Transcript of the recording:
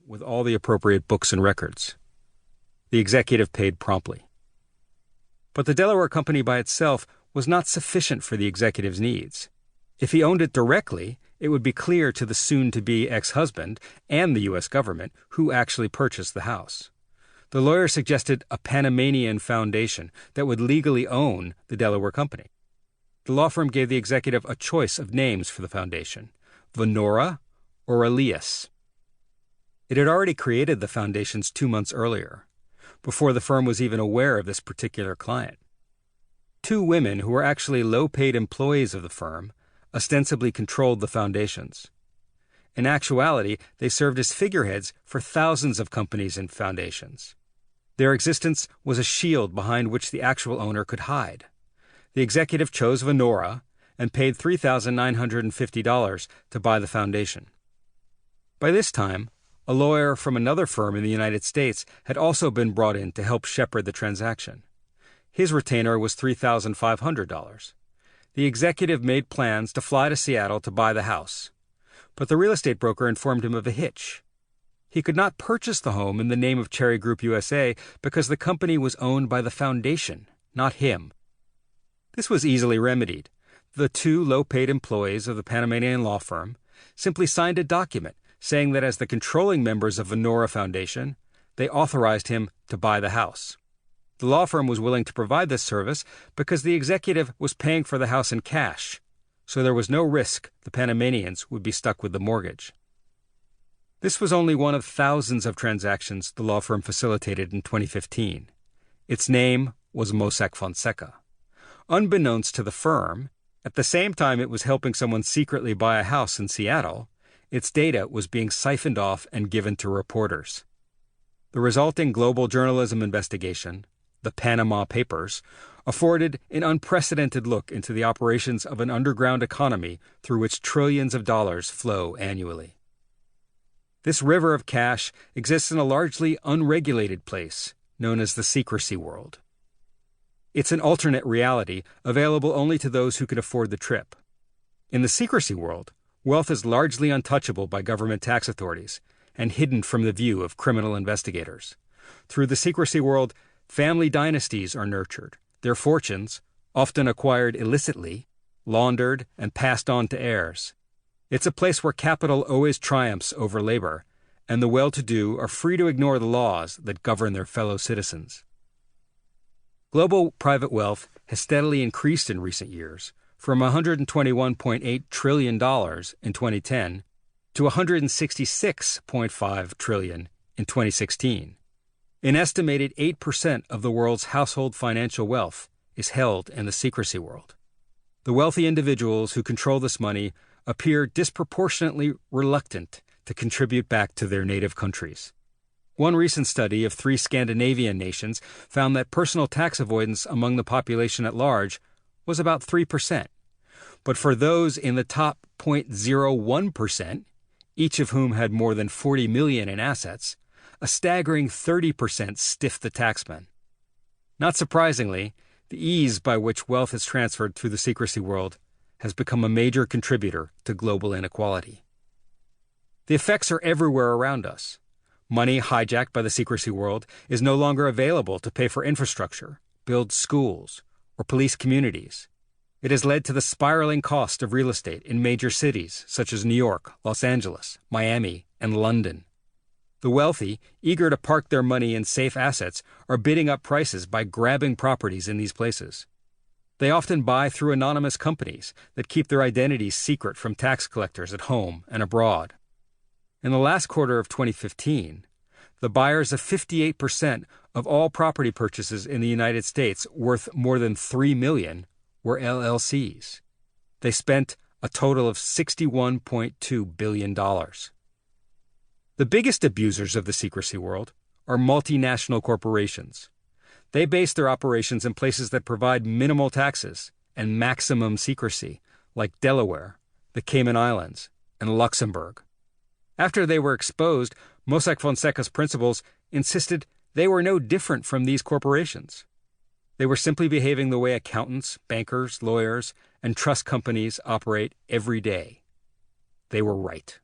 with all the appropriate books and records. The executive paid promptly. But the Delaware company by itself was not sufficient for the executive's needs. If he owned it directly, it would be clear to the soon-to-be ex-husband and the U.S. government who actually purchased the house. The lawyer suggested a Panamanian foundation that would legally own the Delaware company. The law firm gave the executive a choice of names for the foundation: Venora or Elias. It had already created the foundations 2 months earlier, before the firm was even aware of this particular client. 2 women who were actually low-paid employees of the firm ostensibly controlled the foundations. In actuality, they served as figureheads for thousands of companies and foundations. Their existence was a shield behind which the actual owner could hide. The executive chose Venora and paid $3,950 to buy the foundation. By this time, a lawyer from another firm in the United States had also been brought in to help shepherd the transaction. His retainer was $3,500. The executive made plans to fly to Seattle to buy the house, but the real estate broker informed him of a hitch. He could not purchase the home in the name of Cherry Group USA because the company was owned by the foundation, not him. This was easily remedied. The 2 low-paid employees of the Panamanian law firm simply signed a document saying that as the controlling members of Venora Foundation, they authorized him to buy the house. The law firm was willing to provide this service because the executive was paying for the house in cash, so there was no risk the Panamanians would be stuck with the mortgage. This was only one of thousands of transactions the law firm facilitated in 2015. Its name was Mossack Fonseca. Unbeknownst to the firm, at the same time it was helping someone secretly buy a house in Seattle, its data was being siphoned off and given to reporters. The resulting global journalism investigation, the Panama Papers, afforded an unprecedented look into the operations of an underground economy through which trillions of dollars flow annually. This river of cash exists in a largely unregulated place known as the Secrecy world. It's an alternate reality available only to those who can afford the trip. In the Secrecy world, wealth is largely untouchable by government tax authorities and hidden from the view of criminal investigators. Through the Secrecy world, family dynasties are nurtured, their fortunes, often acquired illicitly, laundered and passed on to heirs. It's a place where capital always triumphs over labor, and the well-to-do are free to ignore the laws that govern their fellow citizens. Global private wealth has steadily increased in recent years, from $121.8 trillion in 2010 to $166.5 trillion in 2016. An estimated 8% of the world's household financial wealth is held in the Secrecy world. The wealthy individuals who control this money appear disproportionately reluctant to contribute back to their native countries. One recent study of 3 Scandinavian nations found that personal tax avoidance among the population at large was about 3%. But for those in the top 0.01%, each of whom had more than $40 million in assets, a staggering 30% stiffed the taxman. Not surprisingly, the ease by which wealth is transferred through the Secrecy world has become a major contributor to global inequality. The effects are everywhere around us. Money hijacked by the Secrecy world is no longer available to pay for infrastructure, build schools, or police communities. It has led to the spiraling cost of real estate in major cities such as New York, Los Angeles, Miami, and London. The wealthy, eager to park their money in safe assets, are bidding up prices by grabbing properties in these places. They often buy through anonymous companies that keep their identities secret from tax collectors at home and abroad. In the last quarter of 2015, the buyers of 58% of all property purchases in the United States worth more than $3 million were LLCs. They spent a total of $61.2 billion. The biggest abusers of the Secrecy world are multinational corporations. They base their operations in places that provide minimal taxes and maximum secrecy, like Delaware, the Cayman Islands, and Luxembourg. After they were exposed, Mossack Fonseca's principals insisted they were no different from these corporations. They were simply behaving the way accountants, bankers, lawyers, and trust companies operate every day. They were right.